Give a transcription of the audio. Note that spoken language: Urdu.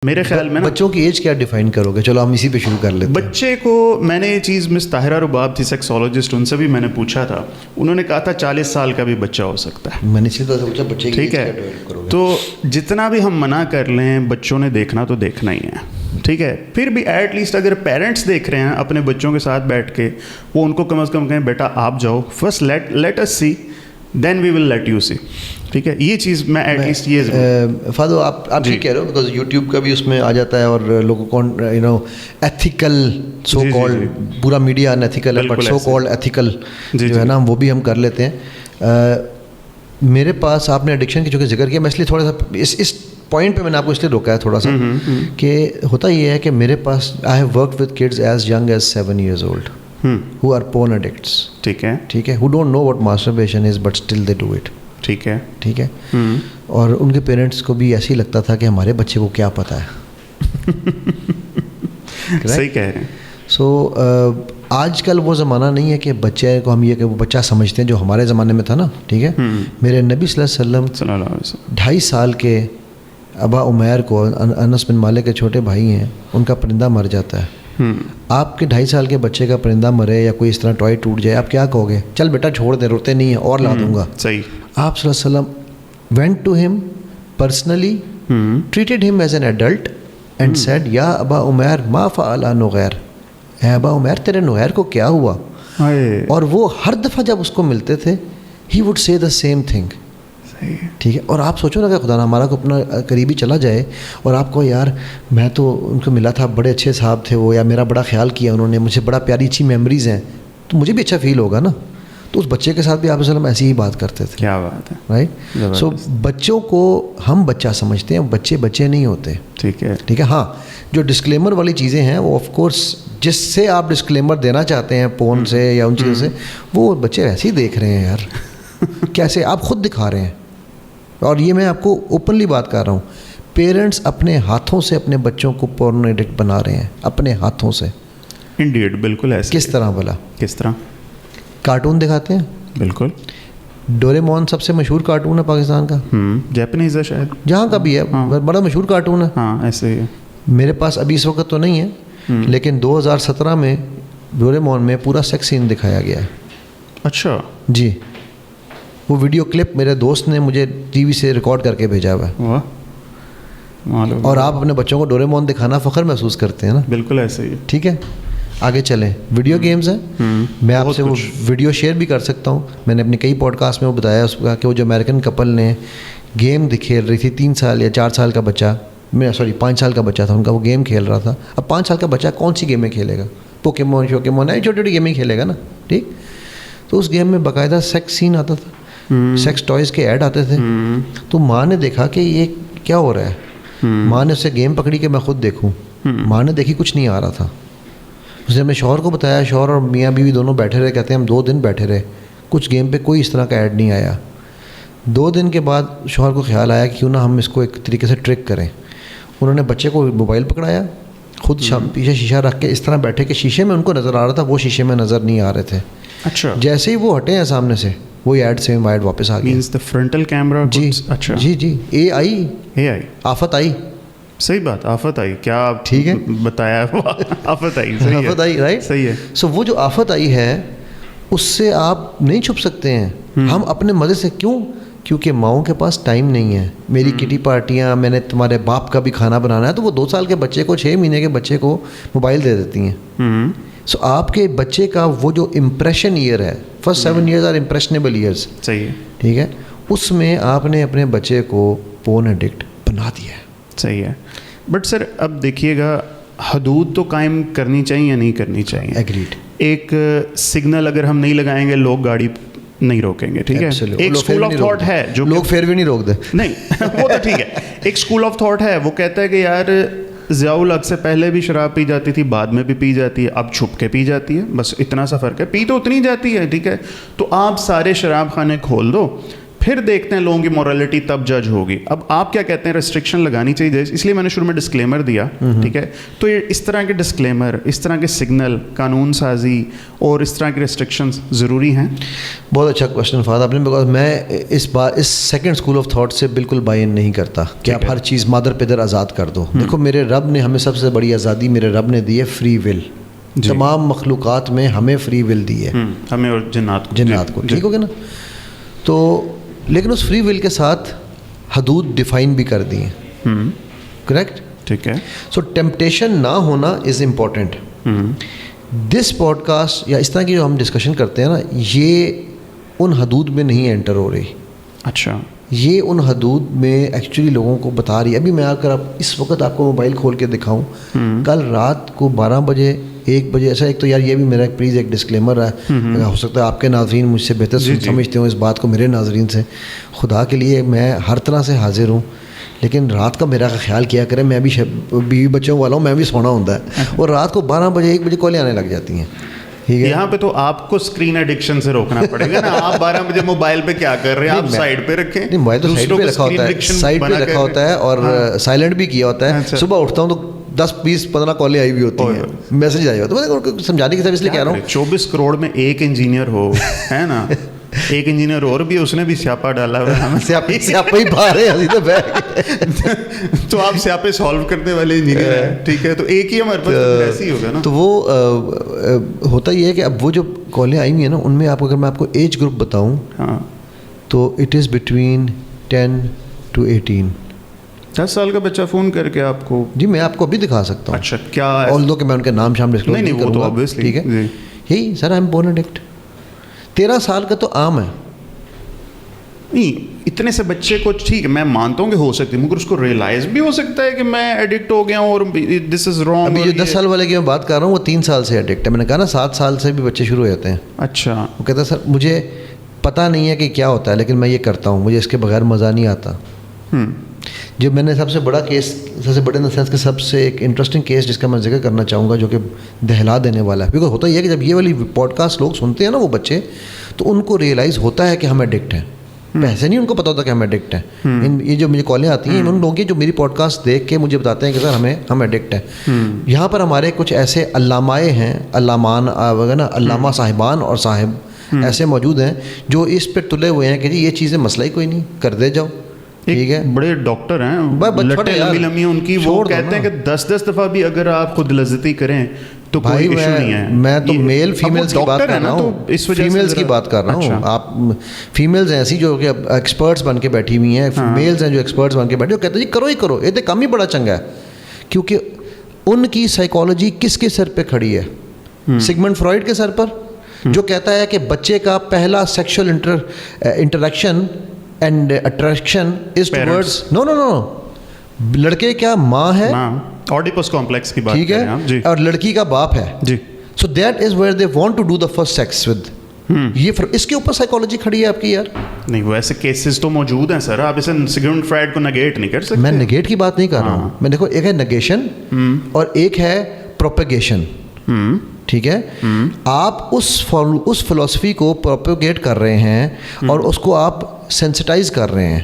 میرے خیال میں بچوں کی ایج کیا ڈیفائن کرو گے؟ چلو ہم اسی پہ شروع کر لیتے ہیں. بچے کو میں نے یہ چیز مس طاہرہ رباب تھی سیکسولوجسٹ، ان سے بھی میں نے پوچھا تھا، انہوں نے کہا تھا 40 سال کا بھی بچہ ہو سکتا ہے. میں نے اسی طرح سے پوچھا بچے کی ایج ٹھیک کیا ہے، ڈیفائن کرو گے؟ تو جتنا بھی ہم منع کر لیں بچوں نے دیکھنا تو دیکھنا ہی ہے. ٹھیک ہے، پھر بھی ایٹ لیسٹ اگر پیرنٹس دیکھ رہے ہیں اپنے بچوں کے ساتھ بیٹھ کے، وہ ان کو کم از کم کہیں بیٹا آپ جاؤ، first let us see then we will let you see. ٹھیک ہے، یہ چیز میں ایٹ لیسٹ یہ فادو آپ ٹھیک کہہ رہے ہو، بیکاز یوٹیوب کا بھی اس میں آ جاتا ہے اور لوگوں کو ایتھیکل سو کالڈ، پورا میڈیا ان ایتھیکل ہے بٹ سو کالڈ ایتھیکل جو ہے نا وہ بھی ہم کر لیتے ہیں. میرے پاس آپ نے ایڈکشن کی چونکہ ذکر کیا، میں اس لیے تھوڑا سا اس پوائنٹ پہ میں نے آپ کو اس لیے روکا ہے تھوڑا سا کہ ہوتا یہ ہے کہ میرے پاس I have worked with kids as young as 7 years old who are porn addicts. ٹھیک ہے، who don't know what masturbation is but still they do it. ٹھیک ہے. اور ان کے پیرنٹس کو بھی ایسے ہی لگتا تھا کہ ہمارے بچے کو کیا پتہ ہے. صحیح کہہ رہے ہیں. سو آج کل وہ زمانہ نہیں ہے کہ بچے کو ہم یہ کہ وہ بچہ سمجھتے ہیں جو ہمارے زمانے میں تھا نا. ٹھیک ہے، میرے نبی صلی اللہ علیہ وسلم 2.5 سال کے ابا عمیر کو، انس بن مالک کے چھوٹے بھائی ہیں، ان کا پرندہ مر جاتا ہے. آپ کے 2.5 سال کے بچے کا پرندہ مرے یا کوئی اس طرح ٹوائے ٹوٹ جائے، آپ کیا کہو گے؟ چل بیٹا چھوڑ دے، روتے نہیں ہیں اور لا دوں گا. صحیح. آپ صلی اللہ علیہ وسلم went to him personally, treated him as an adult and said یا ابا عمیر ما فعل نغیر، اے ابا عمیر تیرے نغیر کو کیا ہوا؟ اور وہ ہر دفعہ جب اس کو ملتے تھے he would say the same thing. ٹھیک ہے. اور آپ سوچو نا کہ خدا نہ ہمارا کو اپنا قریبی چلا جائے اور آپ کو یار میں تو ان کو ملا تھا، بڑے اچھے صاحب تھے وہ، یا میرا بڑا خیال کیا انہوں نے، مجھے بڑا پیاری اچھی میموریز ہیں، تو مجھے بھی اچھا فیل ہوگا نا. تو اس بچے کے ساتھ بھی آپ وسلم ایسی ہی بات کرتے تھے. کیا بات ہے، رائٹ. سو بچوں کو ہم بچہ سمجھتے ہیں، بچے نہیں ہوتے. ٹھیک ہے. ہاں، جو ڈسکلیمر والی چیزیں ہیں وہ آف کورس جس سے آپ ڈسکلیمر دینا چاہتے ہیں پون سے یا ان چیزوں سے، وہ بچے ایسے ہی دیکھ رہے ہیں یار. کیسے آپ خود دکھا رہے ہیں. اور یہ میں آپ کو اوپنلی بات کر رہا ہوں، پیرنٹس اپنے ہاتھوں سے اپنے بچوں کو پورن ایڈکٹ بنا رہے ہیں، اپنے ہاتھوں سے. انڈیڈ بالکل ایسے. کس طرح بلا؟ کس طرح؟ کارٹون دکھاتے ہیں. بالکل. ڈوریمون سب سے مشہور کارٹون ہے پاکستان کا. جاپنیز ہے شاید، جہاں کا بھی ہے، بڑا مشہور کارٹون ہے. ہاں ایسے ہی ہے. میرے پاس ابھی اس وقت تو نہیں ہے، لیکن 2017 میں ڈوریمون میں پورا سیکس سین دکھایا گیا ہے. اچھا جی، وہ ویڈیو کلپ میرے دوست نے مجھے ٹی وی سے ریکارڈ کر کے بھیجا ہوا ہے. اور آپ اپنے بچوں کو ڈوریمون دکھانا فخر محسوس کرتے ہیں نا. بالکل ایسے ہی. ٹھیک ہے، آگے چلیں. ویڈیو گیمز ہیں، میں آپ سے وہ ویڈیو شیئر بھی کر سکتا ہوں. میں نے اپنے کئی پوڈ کاسٹ میں وہ بتایا اس کا کہ وہ جو امریکن کپل نے گیم کھیل رہی تھی، 3 سال یا 4 سال کا بچہ، 5 سال کا بچہ تھا ان کا، وہ گیم کھیل رہا تھا. اب 5 سال کا بچہ کون سی گیمیں کھیلے گا؟ پوکیمون شوکیمون ہے، چھوٹی چھوٹی گیمیں کھیلے گا نا. ٹھیک. تو اس گیم میں باقاعدہ سیکس سین آتا تھا، سیکس ٹوائز کے ایڈ آتے تھے. تو ماں نے دیکھا کہ یہ کیا ہو رہا ہے. ماں نے اسے گیم پکڑی کہ میں خود دیکھوں. ماں نے دیکھی کچھ نہیں آ رہا تھا. اس نے اپنے شوہر کو بتایا، شوہر اور میاں بیوی دونوں بیٹھے رہے. کہتے ہیں ہم 2 دن بیٹھے رہے، کچھ گیم پہ کوئی اس طرح کا ایڈ نہیں آیا. 2 دن کے بعد شوہر کو خیال آیا کہ کیوں نہ ہم اس کو ایک طریقے سے ٹرک کریں. انہوں نے بچے کو موبائل پکڑایا، خود پیچھے شیشہ رکھ کے اس طرح بیٹھے کہ شیشے میں ان کو نظر آ رہا تھا، وہ شیشے میں نظر نہیں آ رہے تھے. اچھا. جیسے ہی وہ ہٹے ہیں سامنے سے، وہی ایڈ سیم ایڈ واپس آ گئی. مینز دی فرنٹل کیمرہ. جی. اچھا. جی اے آئی آفت آئی. صحیح بات، آفت آئی. کیا ٹھیک ہے بتایا، آفت آئی. آفت آئی، رائٹ. صحیح ہے. سو وہ جو آفت آئی ہے اس سے آپ نہیں چھپ سکتے ہیں. ہم اپنے مزے سے کیونکہ ماؤں کے پاس ٹائم نہیں ہے. میری کٹی پارٹیاں، میں نے تمہارے باپ کا بھی کھانا بنانا ہے، تو وہ 2 سال کے بچے کو 6 مہینے کے بچے کو موبائل دے دیتی ہیں. سو آپ کے بچے کا وہ جو امپریشن ایئر ہے، first 7 years are impressionable years. صحیح ہے. ٹھیک ہے، اس میں آپ نے اپنے بچے کو پورن ایڈکٹ بنا دیا ہے. صحیح ہے. بٹ سر اب دیکھیے گا، حدود تو قائم کرنی چاہیے یا نہیں کرنی چاہیے؟ ایگریڈ. ایک سگنل اگر ہم نہیں لگائیں گے لوگ گاڑی نہیں روکیں گے. ٹھیک ہے. ایک اسکول آف تھاٹ ہے جو لوگ پھر بھی نہیں روک دے. نہیں وہ تو ٹھیک ہے. ایک اسکول آف تھاٹ ہے، وہ کہتا ہے کہ یار ضیاء الحق سے پہلے بھی شراب پی جاتی تھی، بعد میں بھی پی جاتی ہے، اب چھپ کے پی جاتی ہے، بس اتنا سا فرق ہے. پی تو اتنی جاتی ہے. ٹھیک ہے. تو آپ سارے شراب خانے کھول دو، پھر دیکھتے ہیں لوگوں کی مورالٹی تب جج ہوگی. اب آپ کیا کہتے ہیں ریسٹرکشن لگانی چاہیے؟ اس لیے میں نے شروع میں ڈسکلیمر دیا, ٹھیک ہے. تو یہ اس طرح کے ڈسکلیمر, اس طرح کے سگنل, قانون سازی اور اس طرح کے ریسٹرکشنز ضروری ہیں. بہت اچھا کوشچن فہد آپ نے, بیکاز میں اس سیکنڈ اسکول آف تھاٹ سے بالکل بائی ان نہیں کرتا کہ آپ ہر چیز مادر پدر آزاد کر دو. دیکھو میرے رب نے ہمیں سب سے بڑی آزادی میرے رب نے دی ہے فری ول. تمام مخلوقات میں ہمیں فری ول دی ہے, ہمیں اور جنات کو. ٹھیک ہو گیا نا. تو لیکن اس فری ول کے ساتھ حدود ڈیفائن بھی کر دی ہیں, کریکٹ, ٹھیک ہے. سو ٹیمپٹیشن نہ ہونا is important. This podcast یا اس طرح کی جو ہم ڈسکشن کرتے ہیں نا, یہ ان حدود میں نہیں انٹر ہو رہی. اچھا, یہ ان حدود میں ایکچولی لوگوں کو بتا رہی ہے. ابھی میں آ کر اس وقت آپ کو موبائل کھول کے دکھاؤں, کل رات کو 12 بجے 1 بجے, ایسا ایک تو یار یہ بھی میرا پلیز ایک ڈسکلیمر ہے, ہو سکتا ہے آپ کے ناظرین مجھ سے بہتر سمجھتے ہوں اس بات کو میرے ناظرین سے. خدا کے لیے میں ہر طرح سے حاضر ہوں, لیکن رات کا میرا خیال کیا کریں. میں بھی بیوی بچوں والا ہوں, میں بھی سونا ہوتا ہے, اور رات کو 12 بجے 1 بجے کالیں آنے لگ جاتی ہیں. یہاں پہ تو آپ کو اسکرین ایڈکشن سے روکنا پڑے گا نا. آپ 12 بجے موبائل پہ کیا کر رہے ہیں؟ آپ سائڈ پہ رکھیں. نہیں, موبائل تو سائڈ پہ رکھا ہوتا ہے, سائڈ پہ رکھا ہوتا ہے اور سائلنٹ بھی کیا ہوتا ہے. صبح اٹھتا ہوں تو 10 20 15 کالیں آئی ہوئی ہوتی ہیں, میسج آئی ہوتا ہے. سمجھانے کی طرف اس لیے کہہ رہا ہوں 24 کروڑ میں ایک انجینئر ہو, ہے نا, ایک انجینئر اور بھی اس نے بھی سیاپا ڈالا ہوا ہے. سیاپا ہی پا رہے ہیں تو آپ سیاپے سالو کرنے والے انجینئر ہیں, ٹھیک ہے. تو ایک ہی ہمارے پاس ایسے ہی ہوگا نا. تو وہ ہوتا یہ ہے کہ اب وہ جو کالیں آئی ہوئی ہیں نا, ان میں اگر میں آپ کو ایج گروپ بتاؤں تو اٹ از بٹوین 10 to 18. 10 سال کا بچہ فون کر کے آپ کو, جی میں آپ کو ابھی دکھا سکتا ہوں. اچھا, کیا آلدو کہ میں ان کے نام شام ڈسکلوز نہیں کروں گا, ٹھیک ہے. یہی سر, آئی ایم بورن ایڈکٹ. 13 سال کا تو عام ہے. نہیں, اتنے سے بچے کو ٹھیک ہے میں مانتا ہوں کہ ہو سکتی ہے, مگر اس کو ریئلائز بھی ہو سکتا ہے کہ میں ایڈکٹ ہو گیا ہوں اور دس از رانگ. ابھی جو 10 سال والے کی میں بات کر رہا ہوں وہ 3 سال سے ایڈکٹ ہے. میں نے کہا نا 7 سال سے بھی بچے شروع ہو جاتے ہیں. اچھا, وہ کہتا ہے سر مجھے پتہ نہیں ہے کہ کیا ہوتا ہے, لیکن میں یہ کرتا ہوں, مجھے اس کے بغیر مزہ نہیں آتا. جو میں نے سب سے بڑا کیس, سب سے بڑے ان دا سینس کہ سب سے ایک انٹرسٹنگ کیس جس کا میں ذکر کرنا چاہوں گا, جو کہ دہلا دینے والا ہے. بیکاز ہوتا یہ ہے کہ جب یہ والی پوڈ کاسٹ لوگ سنتے ہیں نا, وہ بچے, تو ان کو ریئلائز ہوتا ہے کہ ہم ایڈکٹ ہیں. ایسے نہیں ان کو پتا ہوتا کہ ہم ایڈکٹ ہیں. یہ جو مجھے کالیں آتی ہیں ان لوگوں کی جو میری پوڈ کاسٹ دیکھ کے مجھے بتاتے ہیں کہ سر ہم ایڈکٹ ہیں. یہاں پر ہمارے کچھ ایسے علامائے ہیں, علامہ صاحبان اور صاحب ایسے موجود ہیں جو اس پہ تلے ہوئے ہیں کہ جی یہ چیزیں مسئلہ ہی کوئی نہیں, کر دے جاؤ. ٹھیک ہے, بڑے ڈاکٹر ہیں لٹے لمبی ان کی, وہ کہتے ہیں کہ 10 دفعہ بھی اگر آپ خود لذتی کریں تو کوئی ایشو نہیں ہے. میں تو میل فیمیلز کی بات کر رہا ہوں, فیمیلز کی بات کر رہا ہوں. آپ فیمیلز ہیں ایسی جو کہ ایکسپرٹس بن کے بیٹھی ہوئی ہیں, میلز ہیں جو ایکسپرٹس بن کے بیٹھے, وہ کہتے ہیں جی کرو ہی کرو, یہ تو کام ہی بڑا چنگا ہے. کیونکہ ان کی سائیکالوجی کس کے سر پہ کھڑی ہے؟ سگمنڈ فرائڈ کے سر پر, جو کہتا ہے کہ بچے کا پہلا sexual interaction and attraction is towards no, لڑکے کیا ماں ہے, اوڈیپس کمپلیکس کی بات ٹھیک ہے, اور لڑکی کا باپ ہے. جی, so that is where they want to do the first sex with. یہ اس کے اوپر سائیکالوجی کھڑی ہے آپ کی. یار نہیں, ویسے کیسز تو موجود ہیں سر, آپ اسے سگمنڈ فرائڈ کو نگیٹ نہیں کر سکتے. میں نگیٹ کی بات نہیں کر رہا ہوں. میں دیکھو, ایک ہے نگیشن اور ایک ہے پروپیگیشن. ٹھیک ہے, آپ اس فلسفی کو پروپیگیٹ کر رہے ہیں اور اس کو آپ سینسٹائز کر رہے ہیں.